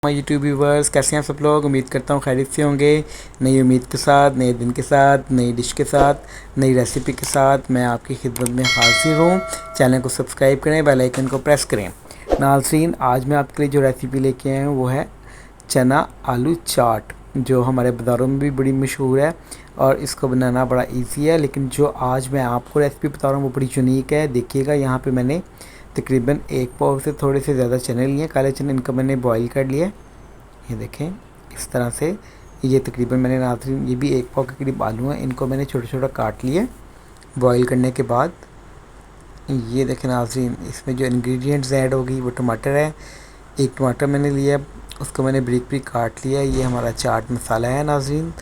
My YouTube viewers, कैसे हैं आप सब लोग। उम्मीद करता हूँ खैरियत से होंगे। नई उम्मीद के साथ, नए दिन के साथ, नई डिश के साथ, नई रेसिपी के साथ मैं आपकी खिदमत में हाजिर हूँ। चैनल को सब्सक्राइब करें, बेल आइकन को प्रेस करें। नाज़रीन, आज मैं आपके लिए जो रेसिपी लेके आया हूँ वो है चना आलू चाट, जो हमारे बाज़ारों में भी बड़ी मशहूर है और इसको बनाना बड़ा ईजी है। लेकिन जो आज मैं आपको रेसिपी बता रहा हूँ वो बड़ी यूनिक है। देखिएगा, यहाँ पे मैंने तकरीबन 1 पाव से थोड़े से ज़्यादा चने लिए, काले चने। इनको मैंने बॉईल कर लिए। ये देखें, इस तरह से। ये तकरीबन मैंने नाज़रीन, ये भी 1 पाव के करीब आलू हैं, इनको मैंने छोटा छोटा काट लिए बॉईल करने के बाद। ये देखें नाज़रीन, इसमें जो इंग्रेडिएंट्स ऐड होगी वो टमाटर है। 1 टमाटर मैंने लिया, उसको मैंने बारीक बारीक काट लिया। ये हमारा चाट मसाला है नाज़रीन,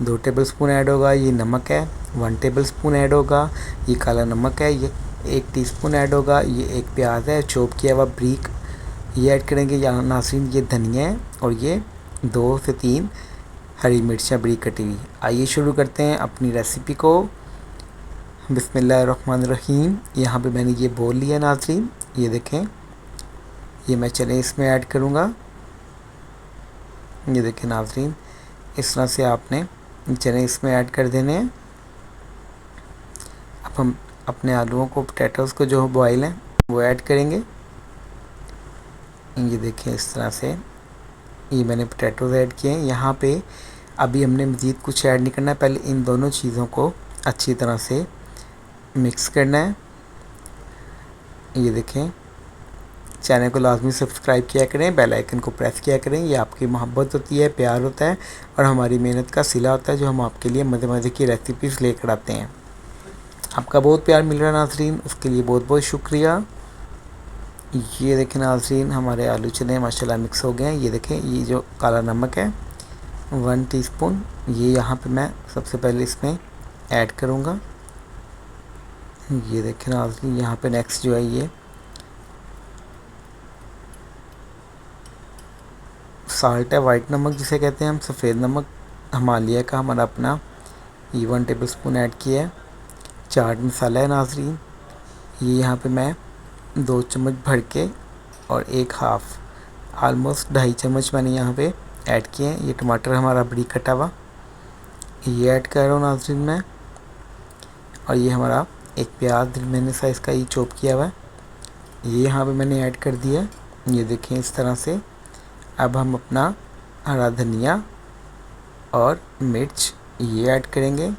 2 टेबलस्पून ऐड होगा। ये नमक है, 1 टेबलस्पून ऐड होगा। ये काला नमक है, ये 1 टीस्पून ऐड होगा। ये 1 प्याज है चॉप किया हुआ ब्रीक, ये ऐड करेंगे या नाज़रीन। ये धनिया है और ये 2 से 3 हरी मिर्चें बड़ी कटी हुई। आइए शुरू करते हैं अपनी रेसिपी को। बिस्मिल्लाहिर्रहमानिर्रहीम। यहाँ पे मैंने ये बोल लिया नाज़रीन। ये देखें, ये मैं चने इसमें ऐड करूँगा। ये देखें नाज़रीन, इस तरह से आपने चने इसमें ऐड कर देने हैं। अब हम अपने आलूओं को, पोटैटोज़ को जो बॉयल हैं वो ऐड करेंगे। ये देखें, इस तरह से ये मैंने पोटैटोज़ ऐड किए हैं। यहाँ पे अभी हमने मज़ीद कुछ ऐड नहीं करना है, पहले इन दोनों चीज़ों को अच्छी तरह से मिक्स करना है। ये देखें, चैनल को लाजमी सब्सक्राइब किया करें, बेल आइकन को प्रेस किया करें। ये आपकी मोहब्बत होती है, प्यार होता है और हमारी मेहनत का सिला होता है, जो हम आपके लिए मज़े मज़े की रेसिपीज़ लेकर आते हैं। आपका बहुत प्यार मिल रहा है नाज़रीन, उसके लिए बहुत बहुत शुक्रिया। ये देखें नाज़रीन, हमारे आलू चने माशाल्लाह मिक्स हो गए हैं। ये देखें, ये जो काला नमक है 1 टीस्पून, ये यहाँ पे मैं सबसे पहले इसमें ऐड करूँगा। ये देखें नाज़रीन, यहाँ पे नेक्स्ट जो है ये साल्ट है, वाइट नमक जिसे कहते हैं हम, सफ़ेद नमक हिमालय का हमारा अपना, ये 1 टेबलस्पून ऐड किया है। चाट मसाला है नाज़रीन, ये यहाँ पे मैं 2 चम्मच भर के और 1 हाफ़, आलमोस्ट 2.5 चम्मच मैंने यहाँ पे ऐड किए हैं। ये टमाटर हमारा बड़ी कटा हुआ, ये ऐड कर रहा हूँ नाज़रीन मैं। और ये हमारा 1 प्याज मैंने साइज़ का ये चॉप किया हुआ है, ये यहाँ पे मैंने ऐड कर दिया। ये देखें, इस तरह से। अब हम अपना हरा धनिया और मिर्च ये ऐड करेंगे।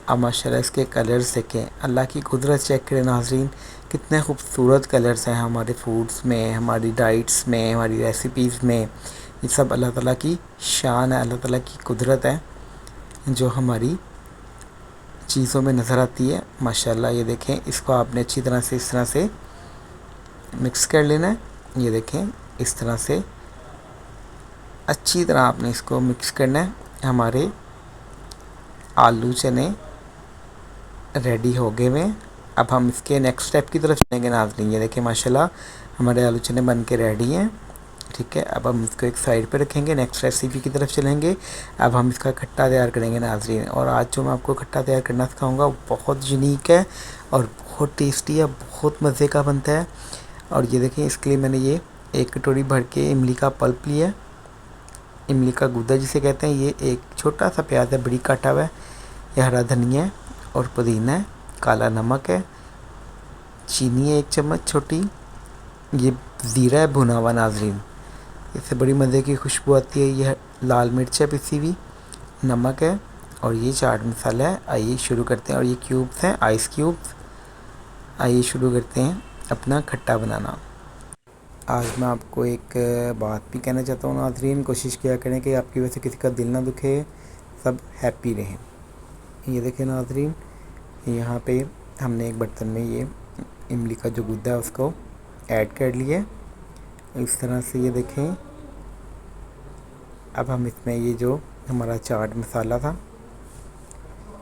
अब माशाल्लाह इसके कलर्स देखें, अल्लाह की कुदरत चेक करें नाज़रीन, कितने खूबसूरत कलर्स हैं हमारे फूड्स में, हमारी डाइट्स में, हमारी रेसिपीज़ में। ये सब अल्लाह ताला की शान है, अल्लाह ताला की कुदरत है जो हमारी चीज़ों में नज़र आती है माशाल्लाह। ये देखें, इसको आपने अच्छी तरह से इस तरह से मिक्स कर लेना है। ये देखें, इस तरह से अच्छी तरह आपने इसको मिक्स करना है। हमारे आलू चने रेडी हो गए हुए। अब हम इसके नेक्स्ट स्टेप की तरफ चलेंगे नाज़रीन। ये देखें माशाल्लाह, हमारे आलू चने बन के रेडी हैं। ठीक है, अब हम इसको एक साइड पे रखेंगे, नेक्स्ट रेसिपी की तरफ चलेंगे। अब हम इसका खट्टा तैयार करेंगे नाज़रीन। और आज जो मैं आपको खट्टा तैयार करना सिखाऊंगा वो बहुत यूनिक है और बहुत टेस्टी है, बहुत मज़े का बनता है। और ये देखें, इसके लिए मैंने ये 1 कटोरी भर के इमली का पल्प लिया है, इमली का गूदा जिसे कहते हैं। ये 1 छोटा सा प्याज है, बड़ी काटा हुआ है। ये हरा धनिया है और पुदीना है, काला नमक है, चीनी है 1 चम्मच छोटी, ये ज़ीरा है भुना हुआ नाज़रीन, इससे बड़ी मज़े की खुशबू आती है। यह लाल मिर्च है पिसी हुई, नमक है और ये चाट मसाला है। आइए शुरू करते हैं। और ये क्यूब्स हैं, आइस क्यूब्स। आइए शुरू करते हैं अपना खट्टा बनाना। आज मैं आपको एक बात भी कहना चाहता हूँ नाज़रीन, कोशिश किया करें कि आपकी वजह से किसी का दिल ना दुखे, सब हैप्पी रहें। ये देखें नाज़रीन, यहाँ पे हमने एक बर्तन में ये इमली का जो गुद्दा है उसको ऐड कर लिया इस तरह से। ये देखें, अब हम इसमें ये जो हमारा चाट मसाला था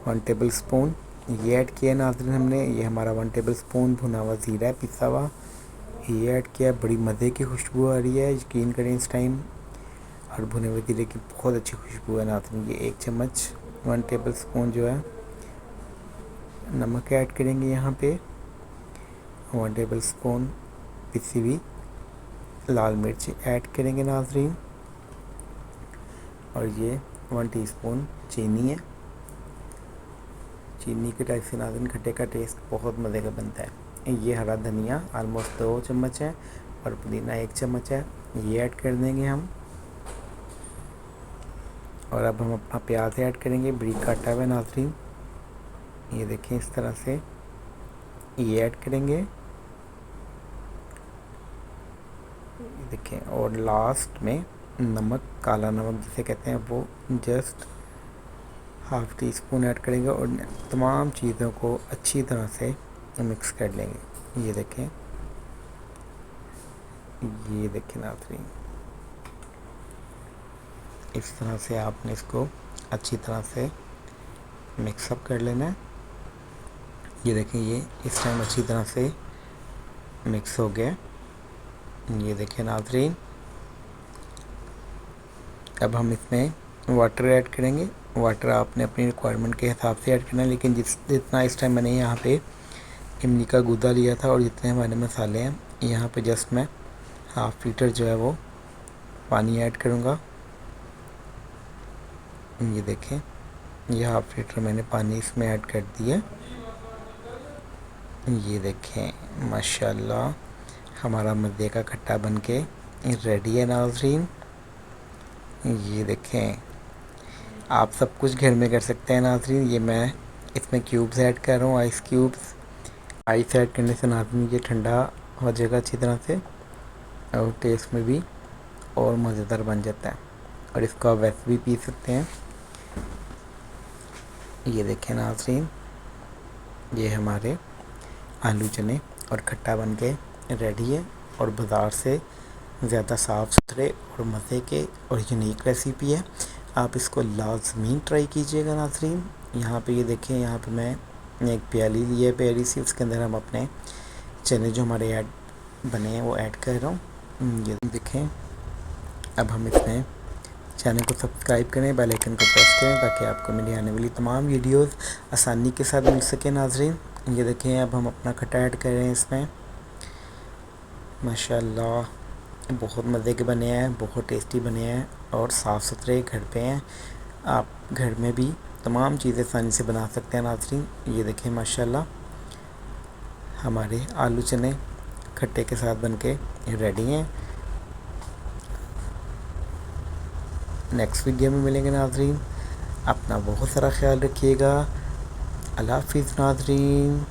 1 टेबलस्पून ये ऐड किया नाज़रीन हमने। ये हमारा 1 टेबलस्पून भुना हुआ ज़ीरा है पिसा हुआ, ये ऐड किया। बड़ी मज़े की खुशबू आ रही है, यकीन करें इस टाइम। और भुने हुए ज़ीरे की बहुत अच्छी खुशबू है नाज़रीन। ये 1 चम्मच 1 टेबलस्पून जो है नमक ऐड करेंगे यहाँ पे, 1 टेबलस्पून पिसी हुई लाल मिर्च ऐड करेंगे नाज़रीन, और ये 1 टीस्पून चीनी है। चीनी के टाइप से नाज़रीन खट्टे का टेस्ट बहुत मज़े का बनता है। ये हरा धनिया ऑलमोस्ट 2 चम्मच है और पुदीना 1 चम्मच है, ये ऐड कर देंगे हम। और अब हम अपना प्याज ऐड करेंगे, बारीक काटा हुआ नाज़रीन, ये देखें इस तरह से ये ऐड करेंगे, देखें। और लास्ट में नमक, काला नमक जिसे कहते हैं, वो जस्ट ½ टीस्पून ऐड करेंगे और तमाम चीज़ों को अच्छी तरह से मिक्स कर लेंगे। ये देखें नाज़रीन, इस तरह से आपने इसको अच्छी तरह से मिक्सअप कर लेना है। ये देखें, ये इस टाइम अच्छी तरह से मिक्स हो गया। ये देखें नाज़रीन, अब हम इसमें वाटर ऐड करेंगे। वाटर आपने अपनी रिक्वायरमेंट के हिसाब से ऐड करना है, लेकिन जितना इस टाइम मैंने यहाँ पे इमली का गूदा लिया था और जितने हमारे मसाले हैं, यहाँ पे जस्ट मैं ½ लीटर जो है वो पानी ऐड करूँगा। ये देखें, ये ½ लीटर मैंने पानी इसमें ऐड कर दिया। ये देखें माशाल्लाह हमारा मज़े का खट्टा बनके रेडी है नाज़रीन। ये देखें, आप सब कुछ घर में कर सकते हैं नाज़रीन। ये मैं इसमें क्यूब्स ऐड कर रहा हूँ, आइस क्यूब्स। आइस ऐड करने से नाज़रीन ये ठंडा हो जाएगा अच्छी तरह से और टेस्ट में भी और मज़ेदार बन जाता है, और इसको आप वैसे भी पी सकते हैं। ये देखें नाज़रीन, ये हमारे आलू चने और खट्टा बन के रेडी है, और बाज़ार से ज़्यादा साफ़ सुथरे और मज़े के और यूनिक रेसिपी है। आप इसको लाज़मी ट्राई कीजिएगा नाज़रीन। यहाँ पे ये देखें, यहाँ पे मैं एक प्याली ली है प्यारी सी, उसके अंदर हम अपने चने जो हमारे ऐड बने हैं वो ऐड कर रहा हूँ। ये देखें, अब हम इसमें चैनल को सब्सक्राइब करें, बेल आइकन को प्रेस करें ताकि आपको मेरी आने वाली तमाम वीडियोस आसानी के साथ मिल सके नाज़रीन। ये देखें, अब हम अपना खट्टा ऐड कर रहे हैं इसमें। माशाल्लाह बहुत मज़े के बने हैं, बहुत टेस्टी बने हैं और साफ़ सुथरे घर पे हैं। आप घर में भी तमाम चीज़ें आसानी से बना सकते हैं नाज़रीन। ये देखें माशाल्लाह हमारे आलू चने खट्टे के साथ बनके रेडी हैं। नेक्स्ट वीडियो में मिलेंगे नाज़रीन। अपना बहुत सारा ख्याल रखिएगा। अल्लाह हाफ़िज़ नाज़रीन।